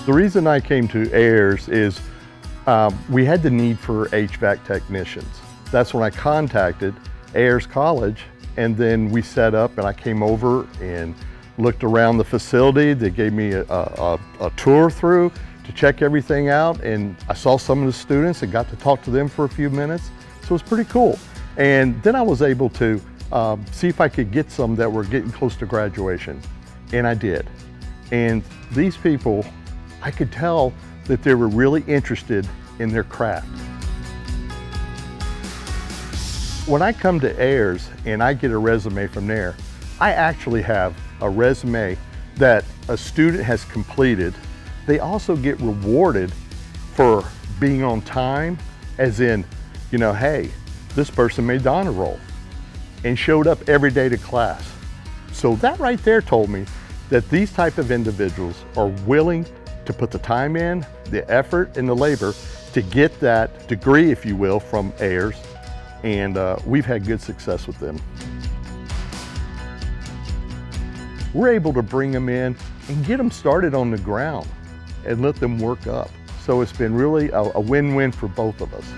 The reason I came to Ayers is we had the need for HVAC technicians. That's when I contacted Ayers College, and then we set up and I came over and looked around the facility. They gave me a tour through to check everything out, and I saw some of the students and got to talk to them for a few minutes. So it was pretty cool. And then I was able to see if I could get some that were getting close to graduation, and I did. And these people, I could tell that they were really interested in their craft. When I come to Ayers and I get a resume from there, I actually have a resume that a student has completed. They also get rewarded for being on time, as in, you know, hey, this person made the honor roll and showed up every day to class. So that right there told me that these type of individuals are willing to put the time in, the effort, and the labor to get that degree, if you will, from Ayers, and we've had good success with them. We're able to bring them in and get them started on the ground and let them work up. So it's been really a win-win for both of us.